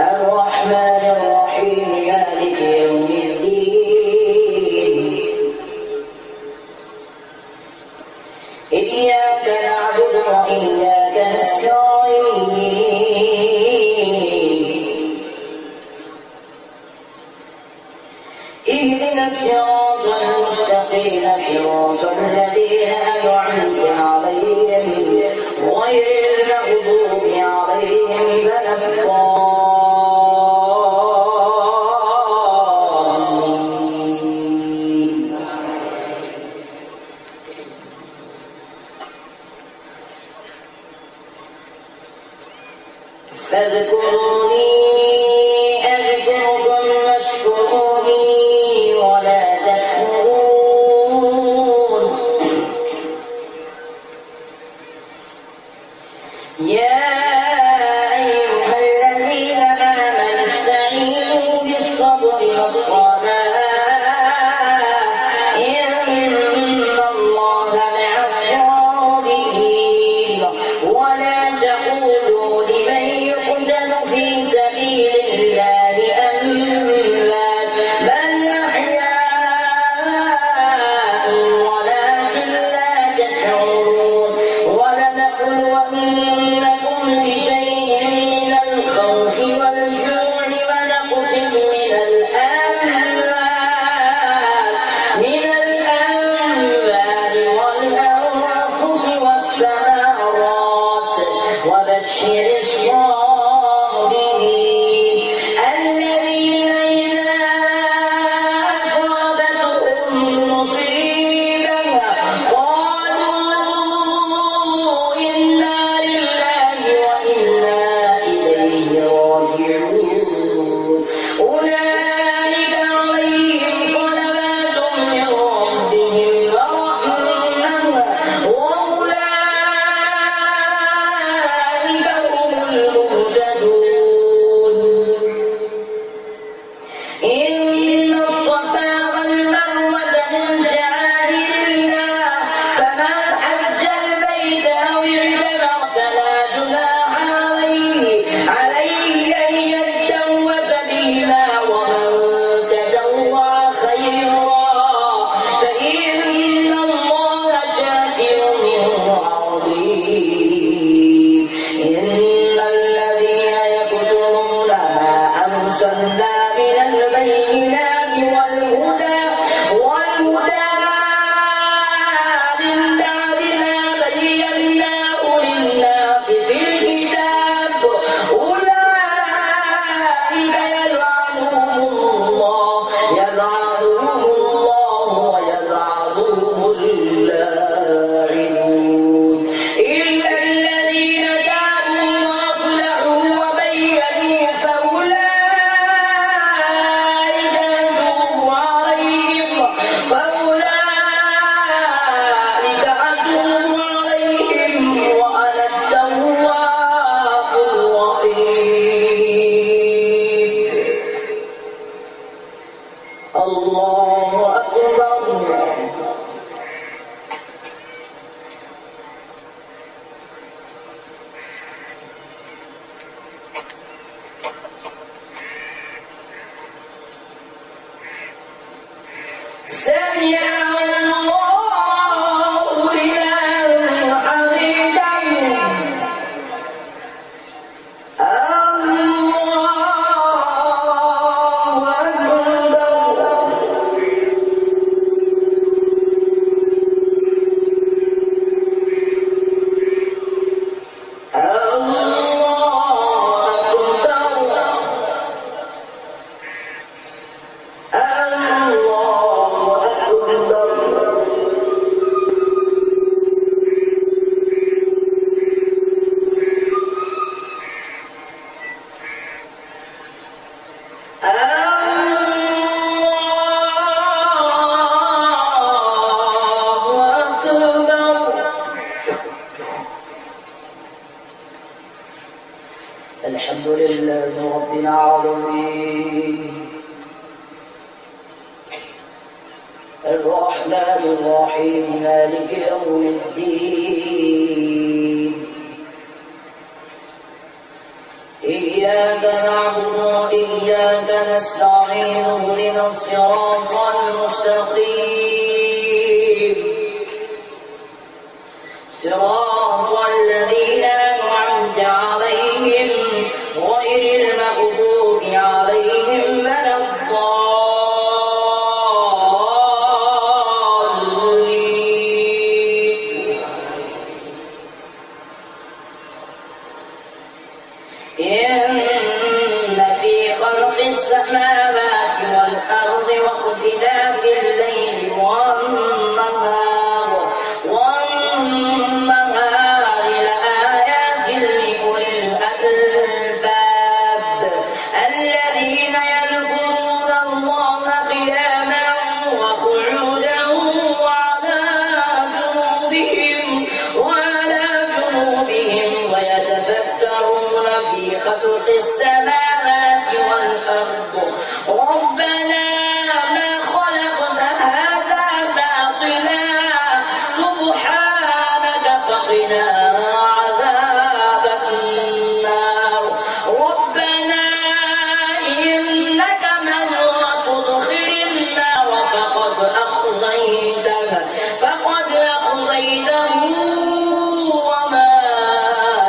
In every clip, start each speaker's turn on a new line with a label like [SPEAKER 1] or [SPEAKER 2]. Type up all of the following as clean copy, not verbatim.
[SPEAKER 1] الرحمن الرحيم مالك يوم الدين إياك نعبد وإياك نستعين اهدنا الصراط المستقيم صراط الذين أنعمت عليهم غير المغضوب عليهم ولا الضالين. فاذكروني أذكركم واشكروني ولا تكفرون. يا أيها الذين آمنوا استعينوا بالصبر والصلاة إن الله مع الصابرين. ولا تقولوا لمن يقتل في سبيل الله أموات بل أحياء ولكن لا تشعرون. ولنبلونكم بشيء من الخوف والجوع ونقص من الأموال والأنفس والثمرات وبشر الصابرين الذين إذا أصابتهم مصيبة قالوا إنا لله وإنا إليه راجعون. أولئك عليهم صلوات من ربهم ورحمة وأولئك هم المهتدون. إن الصفا والمروة من شعائر الله فمن حج البيت أو اعتمر فلا جناح عليه أن يتطوف بهما ومن تطوع خيرا فإن الله شاكر عليم. إن الذين يكتمون ما أنزلنا من البينات والهدى من بعد ما بيناه للناس في الكتاب أولئك يلعنهم الله ويلعنهم اللاعنون إلا الذين تابوا وأصلحوا وبينوا فأولئك أتوب عليهم وأنا التواب الرحيم. الله أكبر. سمع الله لمن حمده. الله أكبر. الحمد لله رب العالمين الرحمن الرحيم مالك يوم الدين إياك نعبد وإياك نستعين اهدنا الصراط المستقيم صراط الذين أنعمت عليهم غير المغضوب عليهم ولا الضالين. إن في خلق السماوات والأرض واختلاف الليل والنهار لآيات لأولي الألباب الذين يذكرون الله قياما وقعودا وعلى جنوبهم ويتفكرون في خلق السماوات والأرض ربنا ما خلقت هذا باطلا سبحانك فقنا عذاب النار ربنا إنك من تدخل النار فقد أخزيته وما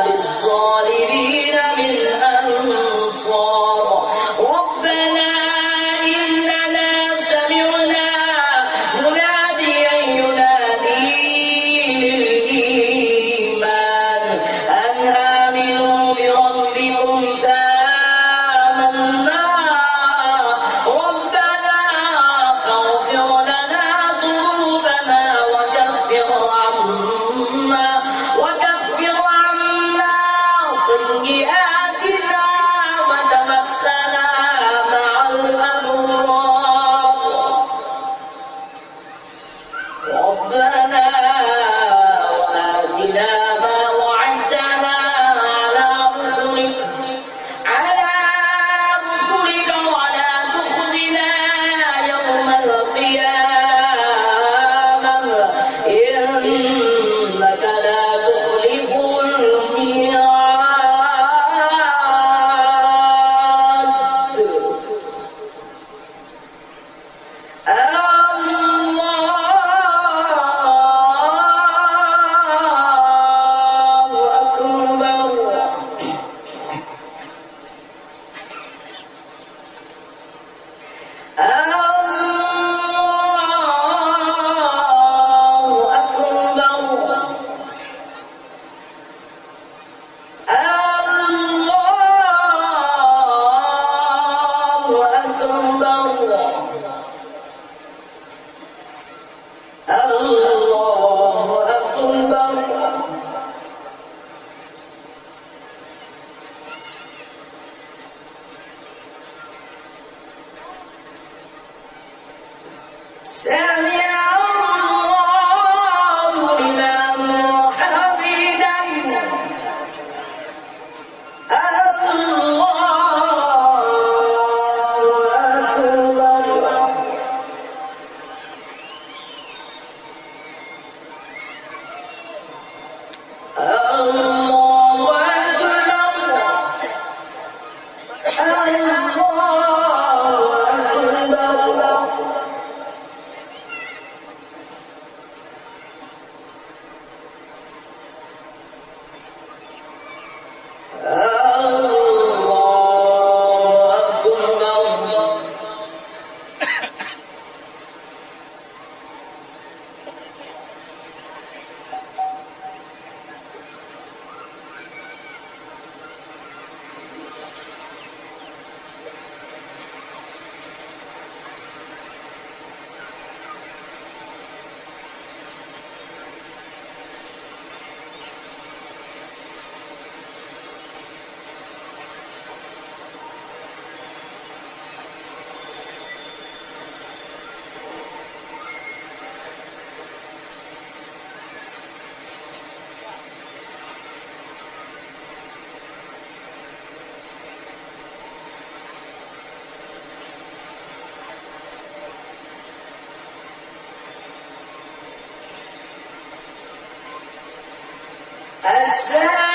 [SPEAKER 1] للظالمين من أنصار ربنا إننا سمعنا مناديا ينادي للإيمان أن آمنوا بربكم فآمنا ربنا فاغفر لنا ذنوبنا وكفر عنا سيئاتنا وتوفنا مع الأبرار ربنا وآتنا ما وعدتنا على رسلك ولا تخزنا يوم القيامة إنك لا تخلف الميعاد. الله أكبر. سمع الله لمن حمده السلام